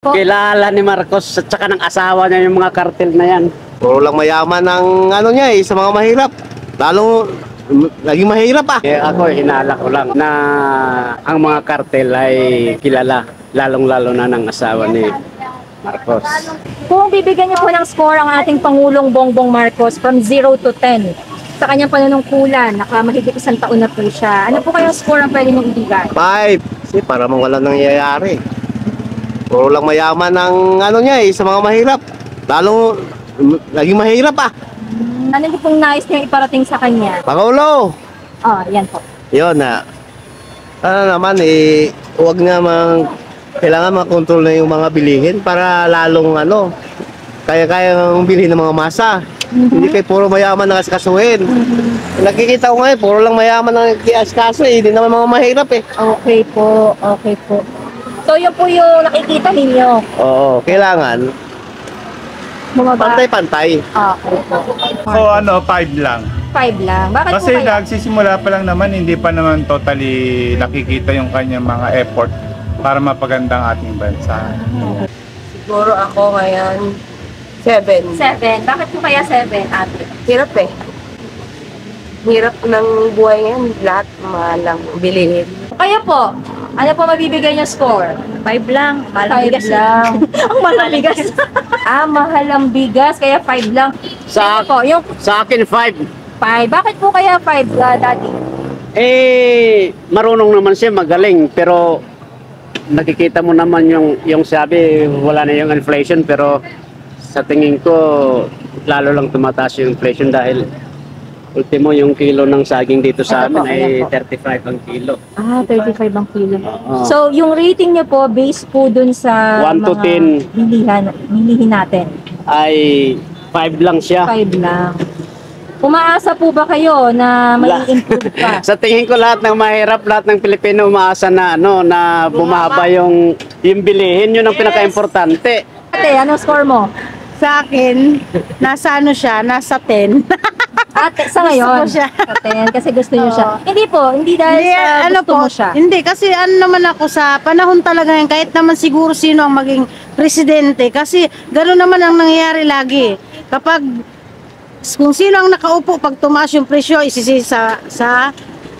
Kilala ni Marcos at saka ng asawa niya yung mga kartel na yan. Puro lang mayaman ang ano niya sa mga mahirap. Lalo naging mahirap ah. Ako hinala ko lang na ang mga kartel ay kilala, lalong-lalo na ng asawa ni Marcos. Kung bibigyan niyo po ng score ang ating Pangulong Bongbong Marcos from 0 to 10 sa kanyang panunungkulan, nakamahigit 1 taon na po siya, ano po kayong score ang pwede mong ibigay? 5. Kasi para mong wala nangyayari. Puro lang mayaman ang ano niya sa mga mahirap. Lalo naging mahirap ah. Ano niyo pong nais niyo iparating sa kanya? Pangulo! Oh, yan po. Yun na. Ano naman huwag nga kailangan makontrol na yung mga bilihin para lalong kaya-kaya bilhin ng mga masa. Hindi kayo puro mayaman na kaskasuhin. Nakikita ko ngayon, puro lang mayaman ang kiaskaso hindi naman mga mahirap eh. Okay po, okay po. So yun po yung nakikita ninyo. Oo, kailangan Bumaba. pantay-pantay. Okay po. So 5 lang. 5 lang. Bakit Kasi po kaya? nagsisimula pa lang naman, hindi pa naman totally nakikita yung kanyang mga effort para mapaganda ang ating bansa. Siguro ako ngayon, 7. 7. Bakit po kaya 7, ate? Hirap eh. Hirap ng buhay ngayon, lahat malang bilihin. Kaya po, ano po mabibigay niyo score? 5 lang, mahal 5 bigas lang. Ang mahal ang bigas. Mahal ang bigas, kaya 5 lang. Sa, Po, yung sa akin 5. 5. Bakit po kaya 5, daddy? Marunong naman siya, magaling, pero nakikita mo naman yung sabi, wala na yung inflation, pero sa tingin ko, lalo lang tumataas yung inflation dahil ultimo yung kilo ng saging dito sa Ito po, amin ay ayan po. 35 ang kilo. 35 ang kilo. Oo. So, yung rating niyo po, based po dun sa 1 to 10. bilihin natin. Ay 5 lang siya. 5 lang. Umaasa po ba kayo na may improve pa? Sa tingin ko lahat ng mahirap, lahat ng Pilipino umaasa na na bumaba yung bilihin, yun ang pinaka-importante. Ate, anong score mo? Sa akin, nasa nasa 10. Ate, sa ngayon? Gusto ko siya. Sa 10, kasi gusto niyo siya. Hindi po, hindi dahil Hindi, sa gusto mo siya. Hindi, kasi naman ako sa panahon talaga ngayon, kahit naman siguro sino ang maging presidente, kasi gano'n naman ang nangyayari lagi. Kung sino ang nakaupo, pag tumaas yung presyo, isisi sa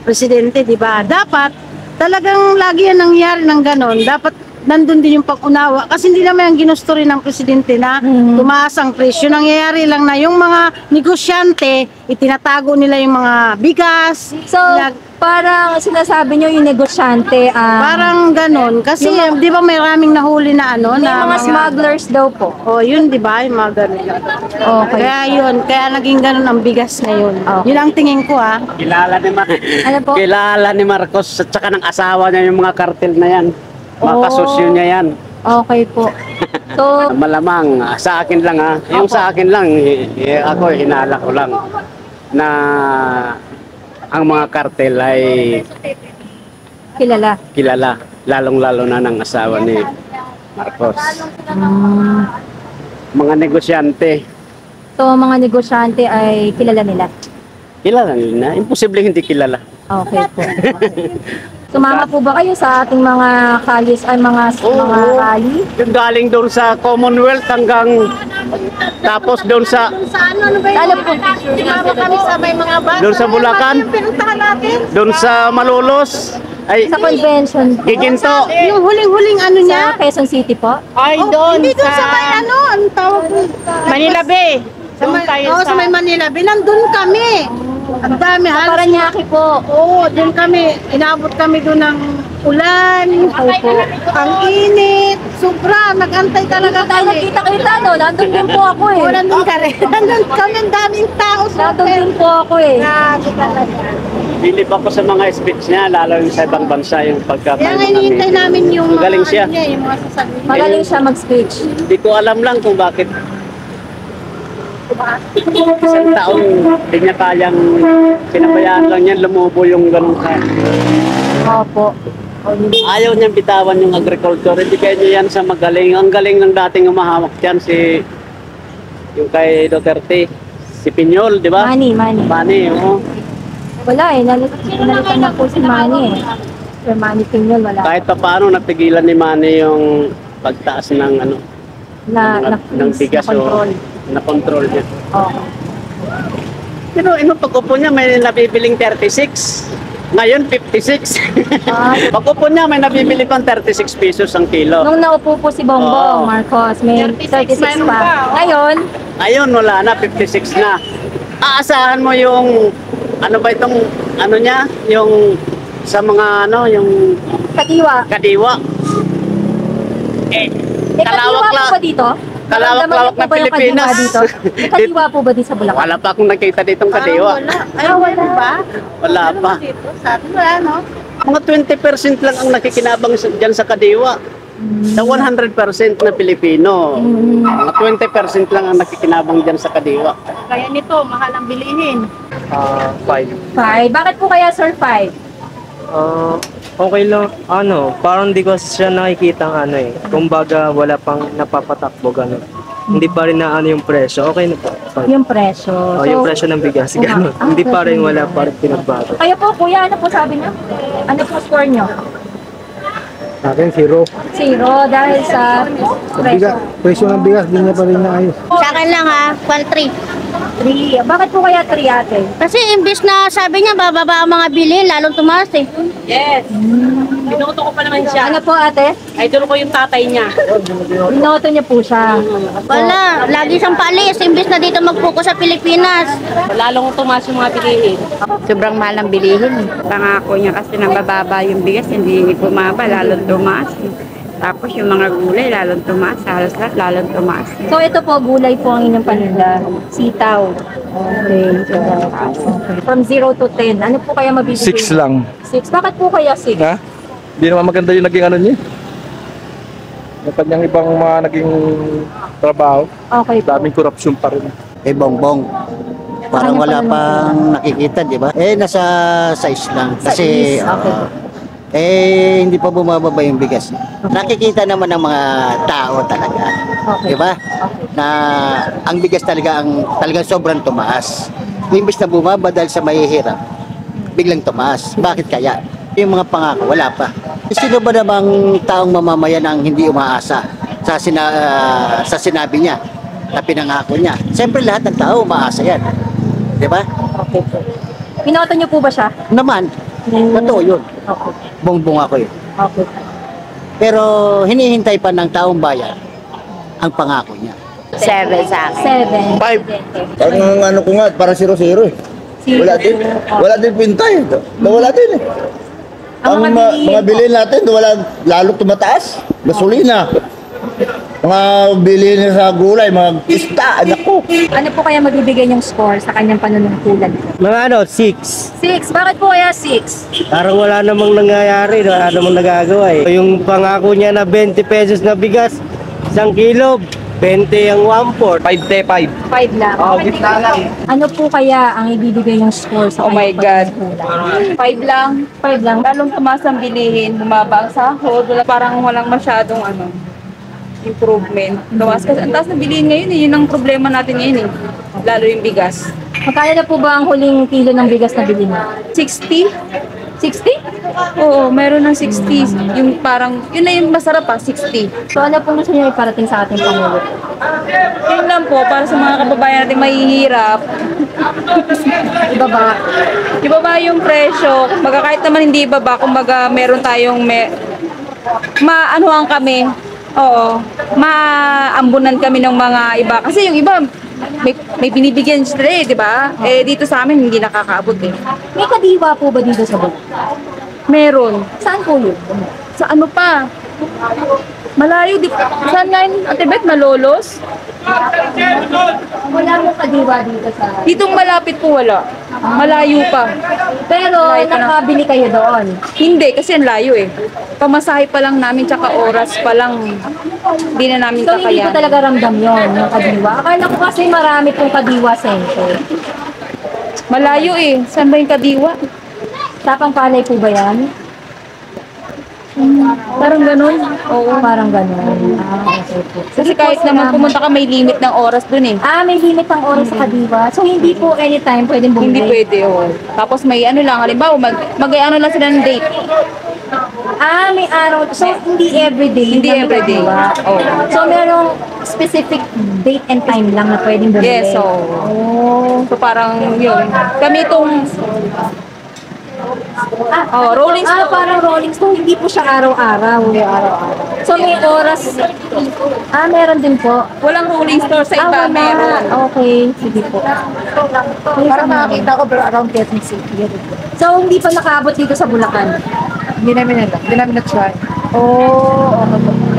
presidente, di ba? Dapat, talagang lagi yan nangyayari ng gano'n. Dapat, nandun din yung pag-unawa. Kasi hindi naman yung ginusto rin ng presidente na tumaas ang presyo. Nangyayari lang na yung mga negosyante, itinatago nila yung mga bigas. So, parang sinasabi niyo yung negosyante, Parang ganon. Kasi, di ba may maraming nahuli na may mga smugglers daw po. Oh, yun, di ba? Yung mga ganon. Okay. Kaya yun, kaya naging ganon ang bigas ngayon. Okay. Yun ang tingin ko, ha. Ano po? Kilala ni Marcos at saka ng asawa niya yung mga kartel na yan. Mga kasosyo niya yan. Okay po. So, Malamang, sa akin lang ha. Yung sa akin lang, ako hinala ko lang na ang mga kartel ay kilala. lalong-lalo na ng asawa ni Marcos. Mga negosyante, So, mga negosyante ay kilala nila. kilala nila. Imposible hindi kilala. Okay po. Sumama po ba kayo sa ating mga kalis ay mga rally? Yung galing doon sa Commonwealth hanggang tapos doon sa Ano ba Lalo po. Sumama kami sa may mga bus. doon sa Bulacan, Pinuntahan natin. doon sa Malolos, ay Sa convention po. Giginto. Yung huling-huling ano niya. Sa Quezon City po? Ay, doon. Hindi doon sa may anong tawag doon? Manila Bay. Sa may Manila Bay. Nandun kami. Ang dami halos. Paranaque po. Oo, doon kami. Inabot kami doon ng ulan. Opo. Ang init. Sobra. Nag-antay talaga Tayo kami. nagkita-kita no? Nandun din po ako Oo, eh. nandun ka rin. Nandun kami. Ang daming tao. Nandun din po ako eh. Grabe talaga. bilib ako sa mga speech niya, lalo yung sa ibang bansa yung pagka Kaya may nga mga hinihintay meeting. namin yung mga Magaling siya. ano niya, yung mga sasabihin. Magaling siya mag-speech. Hindi ko alam lang kung bakit isang taon hindi niya kayang sinabayaan lang niya lumubo yung ganun ka. Opo. Ayaw niyang bitawan yung agriculture. Ibigay niya yan sa magaling. Ang galing ng dating umahawak dyan yung kay Duterte. Si Piñol, di ba? Manny. Oo. Wala eh. Nalitan na po si Manny eh. Sir Manny Piñol, wala. Kahit pa paano napigilan ni Manny yung pagtaas ng ano ng bigas na control. na control niya. Okay. Pero pag upo niya may nabibiling 36. Ngayon 56. Pag upo niya may nabibili pang 36 pesos ang kilo. Nung naupo po si Bongbong Oo. Marcos, may 36 pa. Ngayon, Ngayon wala na, 56 na. Aasahan mo yung ano ba itong ano niya, yung sa mga ano, yung kadiwa. kadiwa. May kadiwa po ba dito? Kalawak-lawak Naramdaman niyo po ng ba yung Pilipinas. kadiwa dito? May kadiwa po ba dito sa Bulacan? Wala pa akong nakita ditong kadiwa. Wala ba? Wala pa. Sabi wala, no? Mga 20% lang ang nakikinabang dyan sa kadiwa. Sa 100% na Pilipino, mga 20% lang ang nakikinabang dyan sa kadiwa. Kaya nito, mahal ang bilihin. 5. 5. Bakit po kaya Sir 5? Okay lang, parang di ko siya nakikita kumbaga wala pang napapatakbo gano'n. Hindi pa rin na yung presyo, okay na po. Yung presyo. Yung presyo ng bigas, gano'n. Hindi pa rin, wala pa rin pinagbago. Kayo po kuya, ano po sabi niyo? Ano po score niyo? Sa akin, 0. 0 dahil sa presyo. Presyo ng bigas, di niya pa rin naayos. Sa akin lang ha, 1-3. 3. Bakit po kaya 3 ate? Kasi imbis na sabi niya bababa ang mga bilhin, lalong tumaas eh. Yes. Binoto ko pa naman siya. Ano po ate? Idol ko yung tatay niya. Binoto niya po siya. Wala, lagi siyang palis, imbis na dito mag-focus sa Pilipinas. Lalong tumaas yung mga bilihin. Sobrang mahal ng bilihin. Pangako niya kasi nang bababa yung bigas, hindi bumaba, lalong tumaas. Tapos yung mga gulay, lalong tumaas. Halos lahat, lalong tumaas. So ito po, gulay po ang inyong paninda. Sitaw. Okay. From 0 to 10, ano po kaya mabibigay? 6 lang. 6. Bakit po kaya 6? Ha? Hindi naman maganda yung naging ano niya. Yung kanyang ibang mga naging trabaho. Okay po. Daming korupsyon pa rin. Bongbong. Parang Kanya wala pa rin pang nakikita, di ba? Nasa size lang. Sa Kasi, is, okay. hindi pa bumababa yung bigas. Nakikita naman ng mga tao talaga. Okay. Di ba? Na ang bigas talaga talagang sobrang tumaas. Imbis na bumaba dahil sa mahihirap, biglang tumaas. Bakit kaya? Yung mga pangako, wala pa. Sino ba namang taong mamamayan ang hindi umaasa sa sinabi niya na pinangako niya? Siyempre lahat ng tao umaasa yan. Di ba? Okay po. Pinoto niyo po ba siya? Naman, totoo yun. Okay. Bongbong ako yun. Okay. Pero hinihintay pa ng taong bayan ang pangako niya. 7 sa akin. 7. 5. Parang ano ko nga, parang 0-0 eh. Wala din pintay. Wala din eh. Ang mga bilhin natin, lalo tumataas. Gasolina. Mga bilhin sa gulay, mga isda, anak ko. Ano po kaya magbibigay niyong score sa kanyang panunungkulan? Mga 6. 6. Bakit po kaya 6? Parang wala namang nangyayari, wala namang nagagawa eh. Yung pangako niya na 20 pesos na bigas, 1 kilo, 20 ang 1/4. 5 lang. Ano po kaya ang ibibigay niyong score sa Oh my God. panunungkulan? 5 lang. 5 lang. Lalong tumaas ang bilihin, bumaba ang sahod, parang walang masyadong improvement. Tumaas kasi ang taas ng bilihin ngayon yun ang problema natin ngayon Lalo yung bigas. Magkano na po ba ang huling kilo ng bigas na bilhin mo? 60? 60? Oo, meron ng 60. Yung parang, yun na yung masarap 60. So ano po gusto niyo iparating sa ating Pangulo? Yun lang po, para sa mga kababayan natin mahihirap. Ibaba. Ibaba yung presyo. Kumbaga kahit naman hindi ibaba, kumbaga meron tayong maanuhan kami. Oo, maambunan kami ng mga iba. Kasi yung iba, may binibigyan sila di ba? Dito sa amin, hindi nakakaabot May kadiwa po ba dito sa Bulacan? Meron. Saan po yun? Sa ano pa? Malayo, saan nga yun, Ate Beth, Malolos? Wala mong kadiwa dito sa... Ditong malapit po wala. Malayo pa. Pero Layo pa na. nakabili kayo doon. Hindi, kasi ang layo Pamasahe pa lang namin, tsaka oras pa lang. Hindi na namin So hindi ko kakayanin. talaga ramdam yon yung kadiwa. Akala ko kasi marami pong kadiwa center. Malayo Saan ba yung kadiwa? Tapang palay po ba yan? Parang ganun. Oo, parang gano'n. Okay po. Kasi kahit naman pumunta ka, may limit ng oras dun May limit ang oras sa kadiwa. So hindi po anytime pwedeng bumili. Hindi pwede Tapos may lang, halimbawa, mag-ano lang sila ng date. May araw. So, hindi everyday. Hindi everyday. Oh. So, merong specific date and time lang na pwedeng bumili. Yes, so. So parang yun. Kami itong rolling stone. Parang rolling stone. Hindi po siya araw-araw. So, may oras. Meron din po. Walang rolling store sa iba, Wala. meron. Okay, sige po. Para makakita ko pero around Quezon City. So, hindi pa nakaabot dito sa Bulacan. Hindi namin alam. Hindi namin na-try.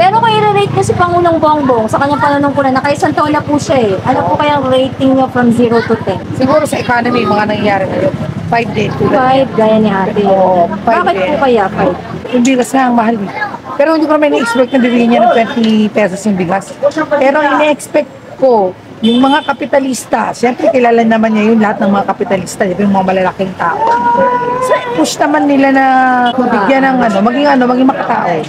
Pero kung i-rate niyo si Pangulong Bongbong sa kanyang panunungkulan na kay isang taon na po siya Ano po kayang rating niyo from 0 to 10? Siguro sa economy, mga nangyayari ngayon. 5 days. 5, gaya ni ate. Bakit po kaya 5? Yung bigas nga ang mahal. Pero hindi ko naman na-expect na bibigyan niya ng 20 pesos yung bigas. Pero ine-expect ko, yung mga kapitalista, siyempre kilala naman niya yung lahat ng mga kapitalista, yung mga malalaking tao. So, push naman nila na bigyan ng maging makatao.